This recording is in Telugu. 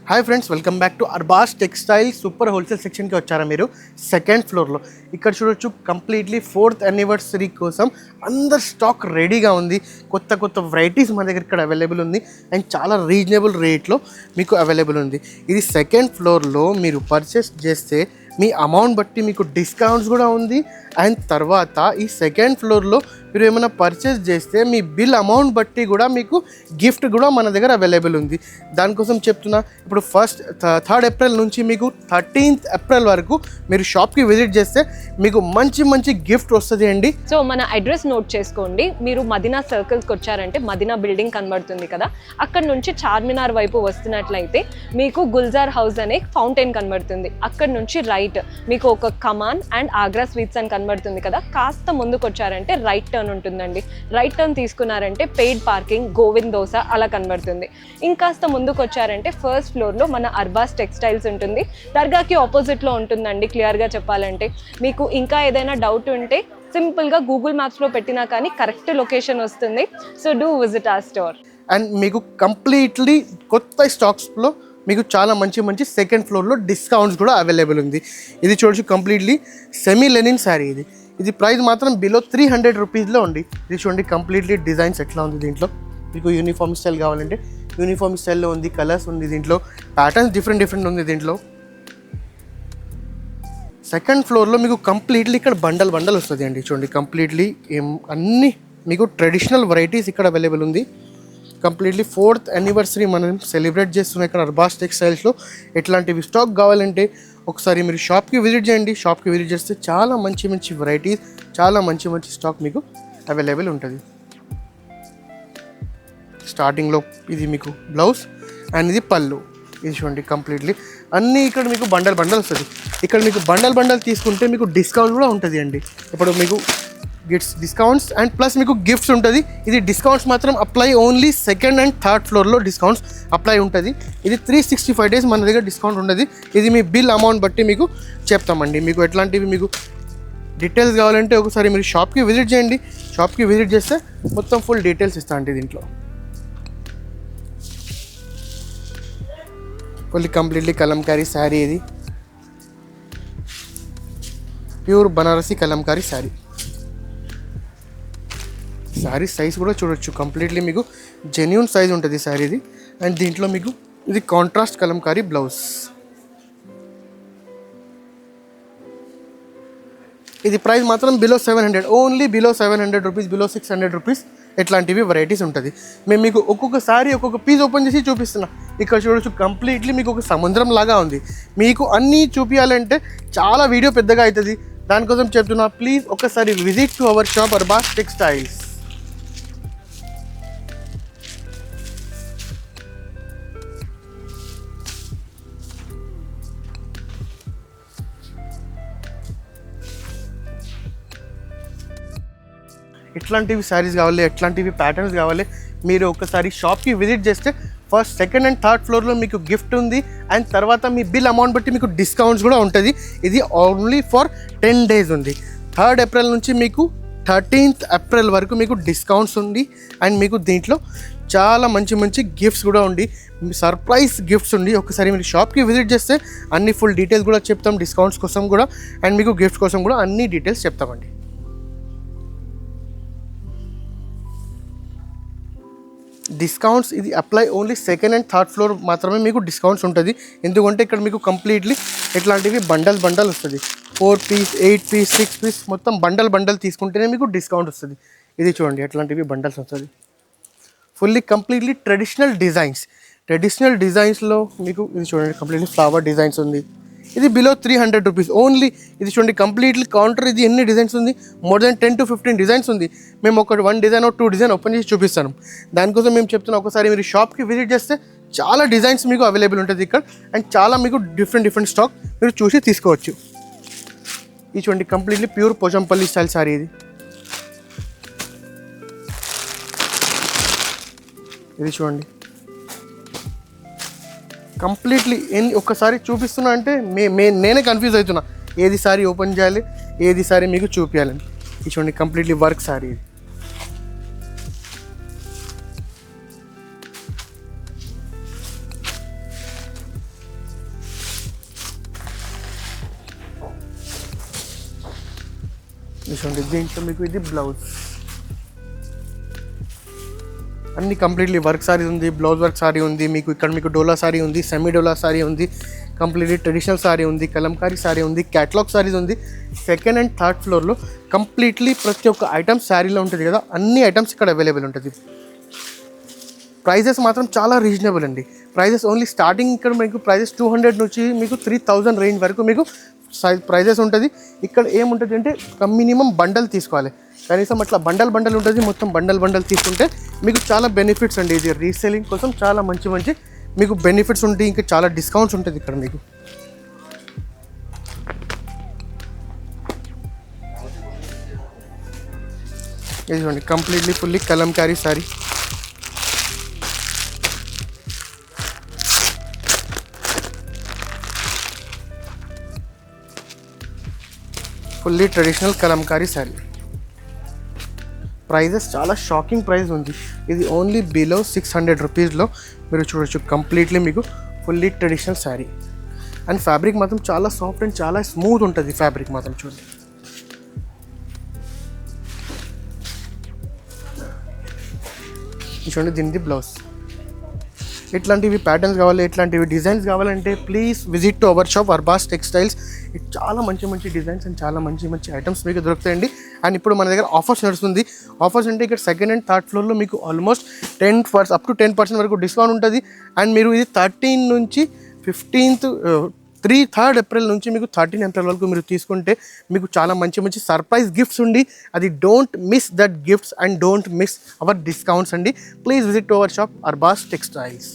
Hi friends, welcome back to Arbas textile super wholesale సెక్షన్కి వచ్చారా మీరు. సెకండ్ ఫ్లోర్లో ఇక్కడ చూడొచ్చు, కంప్లీట్లీ 4th యానివర్సరీ కోసం అందరు స్టాక్ రెడీగా ఉంది. కొత్త కొత్త వెరైటీస్ మన దగ్గర ఇక్కడ అవైలబుల్ ఉంది అండ్ చాలా రీజనబుల్ రేట్లో మీకు అవైలబుల్ ఉంది. ఇది సెకండ్ ఫ్లోర్లో మీరు పర్చేస్ చేస్తే మీ అమౌంట్ బట్టి మీకు డిస్కౌంట్స్ కూడా ఉంది. అండ్ తర్వాత ఈ సెకండ్ ఫ్లోర్లో మీరు ఏమైనా పర్చేస్ చేస్తే మీ బిల్ అమౌంట్ బట్టి కూడా మీకు గిఫ్ట్ కూడా మన దగ్గర అవైలబుల్ ఉంది. దానికోసం చెప్తున్నా, ఇప్పుడు 3rd ఏప్రిల్ నుంచి మీకు 13th ఏప్రిల్ వరకు మీరు షాప్కి విజిట్ చేస్తే మీకు మంచి మంచి గిఫ్ట్ వస్తుంది అండి. సో మన అడ్రస్ నోట్ చేసుకోండి. మీరు మదీనా సర్కిల్స్కి వచ్చారంటే మదీనా బిల్డింగ్ కనబడుతుంది కదా, అక్కడ నుంచి చార్మినార్ వైపు వస్తున్నట్లయితే మీకు గుల్జార్ హౌస్ అనే ఫౌంటైన్ కనబడుతుంది. అక్కడ నుంచి రైట్ మీకు ఒక కమాన్ అండ్ ఆగ్రా స్వీట్స్ అని కనబడుతుంది కదా, కాస్త ముందుకు వచ్చారంటే రైట్ టర్న్ ఉంటుందండి. రైట్ టర్న్ తీసుకున్నారంటే పెయిడ్ పార్కింగ్, గోవింద్ దోస అలా కనబడుతుంది. ఇంకాస్త ముందుకు వచ్చారంటే ఫస్ట్ ఫ్లోర్లో మన అర్బాస్ టెక్స్టైల్స్ ఉంటుంది. దర్గాకి ఆపోజిట్లో ఉంటుందండి. క్లియర్గా చెప్పాలంటే మీకు ఇంకా ఏదైనా డౌట్ ఉంటే సింపుల్గా గూగుల్ మ్యాప్స్లో పెట్టినా కానీ కరెక్ట్ లొకేషన్ వస్తుంది. So do visit our store. And మీకు కంప్లీట్లీ కొత్త స్టాక్స్లో మీకు చాలా మంచి మంచి సెకండ్ ఫ్లోర్లో డిస్కౌంట్స్ కూడా అవైలబుల్ ఉంది. ఇది చూడొచ్చు, కంప్లీట్లీ సెమీ లెనిన్ శారీ. ఇది ప్రైస్ మాత్రం బిలో 300 రూపీస్లో ఉంది. ఇది చూడండి, కంప్లీట్లీ డిజైన్స్ ఎట్లా ఉంది. దీంట్లో మీకు యూనిఫామ్ స్టైల్ కావాలంటే యూనిఫామ్ స్టైల్లో ఉంది, కలర్స్ ఉంది, దీంట్లో ప్యాటర్న్స్ డిఫరెంట్ ఉంది. దీంట్లో సెకండ్ ఫ్లోర్లో మీకు కంప్లీట్లీ ఇక్కడ బండల్ వస్తుంది అండి. చూడండి, కంప్లీట్లీ అన్ని మీకు ట్రెడిషనల్ వెరైటీస్ ఇక్కడ అవైలబుల్ ఉంది. కంప్లీట్లీ 4th యానివర్సరీ మనం సెలబ్రేట్ చేస్తున్నాం ఇక్కడ అర్బాస్ టెక్స్టైల్స్లో. ఎట్లాంటివి స్టాక్ కావాలంటే ఒకసారి మీరు షాప్కి విజిట్ చేయండి. షాప్కి విజిట్ చేస్తే చాలా మంచి మంచి వెరైటీస్, చాలా మంచి మంచి స్టాక్ మీకు అవైలబుల్ ఉంటుంది. స్టార్టింగ్లో ఇది మీకు బ్లౌజ్ అండ్ ఇది పళ్ళు. ఇది చూడండి, కంప్లీట్లీ అన్నీ ఇక్కడ మీకు బండల్ వస్తుంది. ఇక్కడ మీకు బండల్ తీసుకుంటే మీకు డిస్కౌంట్ కూడా ఉంటుంది అండి. ఇప్పుడు మీకు డిస్కౌంట్స్ అండ్ ప్లస్ మీకు గిఫ్ట్స్ ఉంటుంది. ఇది డిస్కౌంట్స్ మాత్రం apply only 2nd and 3rd ఫ్లోర్లో డిస్కౌంట్స్ అప్లై ఉంటుంది. ఇది 365 days మన దగ్గర డిస్కౌంట్ ఉంటుంది. ఇది మీ బిల్ అమౌంట్ బట్టి మీకు చెప్తామండి. మీకు ఎట్లాంటివి మీకు డీటెయిల్స్ కావాలంటే ఒకసారి మీరు షాప్కి విజిట్ చేయండి. షాప్కి విజిట్ చేస్తే మొత్తం ఫుల్ డీటెయిల్స్ ఇస్తా అండి. దీంట్లో ఫుల్లీ కంప్లీట్లీ కలంకారీ శారీ. ఇది ప్యూర్ బనారసి కలంకారీ శారీ. శారీ సైజ్ కూడా చూడొచ్చు, కంప్లీట్లీ మీకు జెన్యూన్ సైజ్ ఉంటుంది శారీది. అండ్ దీంట్లో మీకు ఇది కాంట్రాస్ట్ కలంకారీ బ్లౌజ్. ఇది ప్రైస్ మాత్రం below 700, only below 700 rupees, below 600 rupees. ఎట్లాంటివి వెరైటీస్ ఉంటుంది. మేము మీకు ఒక్కొక్కసారి ఒక్కొక్క పీస్ ఓపెన్ చేసి చూపిస్తున్నాం. ఇక్కడ చూడొచ్చు, కంప్లీట్లీ మీకు ఒక సముద్రం లాగా ఉంది. మీకు అన్నీ చూపించాలంటే చాలా వీడియో పెద్దగా అవుతుంది. దానికోసం చెప్తున్నా, ప్లీజ్ ఒకసారి visit to our shop Arbaz textiles. ఎట్లాంటివి శారీస్ కావాలి, ఎట్లాంటివి ప్యాటర్న్స్ కావాలి, మీరు ఒకసారి షాప్కి విజిట్ చేస్తే 1st, 2nd and 3rd ఫ్లోర్లో మీకు గిఫ్ట్ ఉంది. అండ్ తర్వాత మీ బిల్ అమౌంట్ బట్టి మీకు డిస్కౌంట్స్ కూడా ఉంటుంది. ఇది ఓన్లీ ఫర్ 10 days ఉంది. 3rd ఏప్రిల్ నుంచి మీకు 13th ఏప్రిల్ వరకు మీకు డిస్కౌంట్స్ ఉంది. అండ్ మీకు దీంట్లో చాలా మంచి మంచి గిఫ్ట్స్ కూడా ఉంది, సర్ప్రైజ్ గిఫ్ట్స్ ఉంది. ఒకసారి మీరు షాప్కి విజిట్ చేస్తే అన్ని ఫుల్ డీటెయిల్స్ కూడా చెప్తాం, డిస్కౌంట్స్ కోసం కూడా అండ్ మీకు గిఫ్ట్స్ కోసం కూడా అన్ని డీటెయిల్స్ చెప్తామండి. డిస్కౌంట్స్ ఇది apply only 2nd and 3rd floor మాత్రమే మీకు డిస్కౌంట్స్ ఉంటుంది. ఎందుకంటే ఇక్కడ మీకు కంప్లీట్లీ ఇట్లాంటివి బండల్ వస్తుంది. 4 పీస్, 8 పీస్, 6 పీస్ మొత్తం బండల్ తీసుకుంటేనే మీకు డిస్కౌంట్ వస్తుంది. ఇది చూడండి, ఎట్లాంటివి బండల్స్ వస్తుంది. ఫుల్లీ కంప్లీట్లీ ట్రెడిషనల్ డిజైన్స్లో మీకు ఇది చూడండి, కంప్లీట్లీ ఫ్లవర్ డిజైన్స్ ఉంది. ఇది బిలో 300 రూపీస్ ఓన్లీ. ఇది చూడండి, కంప్లీట్లీ కౌంటర్. ఇది ఎన్ని డిజైన్స్ ఉంది, మోర్ దెన్ 10 to 15 డిజైన్స్ ఉంది. మేము ఒక 1 డిజైన్ 2 డిజైన్ ఓపెన్ చేసి చూపిస్తాను. దానికోసం మేము చెప్తున్నాం, ఒకసారి మీరు షాప్కి విజిట్ చేస్తే చాలా డిజైన్స్ మీకు అవైలబుల్ ఉంటుంది ఇక్కడ. అండ్ చాలా మీకు డిఫరెంట్ స్టాక్ మీరు చూసి తీసుకోవచ్చు. ఇది చూడండి, completely pure Pochampally style sari. ఇది చూడండి, కంప్లీట్లీ ఒక్కసారి చూపిస్తున్నా అంటే నేనే కన్ఫ్యూజ్ అవుతున్నా, ఏది సారీ ఓపెన్ చేయాలి, ఏది సారీ మీకు చూపించాలని. ఇది చూడండి, కంప్లీట్లీ వర్క్ సారీ. ఇది చూడండి దీంట్లో మీకు ఇది బ్లౌజ్, అన్ని కంప్లీట్లీ వర్క్ సారీ ఉంది, బ్లౌజ్ వర్క్ సారీ ఉంది, మీకు ఇక్కడ మీకు డోలా సారీ ఉంది, సెమీ డోలా సారీ ఉంది, కంప్లీట్లీ ట్రెడిషనల్ సారీ ఉంది, కలంకారీ సారీ ఉంది, క్యాటలాగ్ సారీస్ ఉంది. సెకండ్ అండ్ థర్డ్ ఫ్లోర్లో కంప్లీట్లీ ప్రతి ఒక్క ఐటమ్ శారీలో ఉంటుంది కదా, అన్ని ఐటమ్స్ ఇక్కడ అవైలబుల్ ఉంటుంది. ప్రైజెస్ మాత్రం చాలా రీజనబుల్ అండి. ప్రైజెస్ ఓన్లీ స్టార్టింగ్ ఇక్కడ మీకు ప్రైజెస్ 200 నుంచి మీకు 3000 రేంజ్ వరకు మీకు ప్రైజెస్ ఉంటుంది. ఇక్కడ ఏముంటుంది అంటే మినిమం బండల్ తీసుకోవాలి, కనీసం అట్లా బండల్ ఉంటుంది. మొత్తం బండల్ తీసుకుంటే మీకు చాలా బెనిఫిట్స్ అండి. ఇది రీసేలింగ్ కోసం చాలా మంచి మీకు బెనిఫిట్స్ ఉంటాయి, ఇంకా చాలా డిస్కౌంట్స్ ఉంటుంది ఇక్కడ మీకు. ఇది చూడండి completely fully Kalamkari sari, fully traditional Kalamkari sari. Prices చాలా షాకింగ్ ప్రైస్ ఉంది. ఇది ఓన్లీ బిలో 600 రూపీస్లో మీరు చూడొచ్చు. కంప్లీట్లీ మీకు fully traditional sari and fabric మాత్రం చాలా సాఫ్ట్ అండ్ చాలా స్మూత్ ఉంటుంది. ఫ్యాబ్రిక్ మాత్రం చూడండి. చూడండి దీనికి బ్లౌజ్. ఇట్లాంటివి ప్యాటర్న్స్ కావాలి, ఇట్లాంటివి డిజైన్స్ కావాలంటే please visit to our shop Arbaz textiles. చాలా మంచి డిజైన్స్ అండ్ చాలా మంచి ఐటమ్స్ మీకు దొరుకుతాయండి. అండ్ ఇప్పుడు మన దగ్గర ఆఫర్స్ నడుస్తుంది. ఆఫర్స్ అంటే ఇక్కడ సెకండ్ అండ్ థర్డ్ ఫ్లోర్లో మీకు ఆల్మోస్ట్ 10% అప్ టు 10% వరకు డిస్కౌంట్ ఉంటుంది. అండ్ మీరు ఇది 13 నుంచి 3rd ఏప్రిల్ నుంచి మీకు 13 ఏప్రిల్ వరకు మీరు తీసుకుంటే మీకు చాలా మంచి సర్ప్రైజ్ గిఫ్ట్స్ ఉండి, అది don't miss that gifts and don't miss our discounts అండి. Please visit to our shop Arbaz textiles.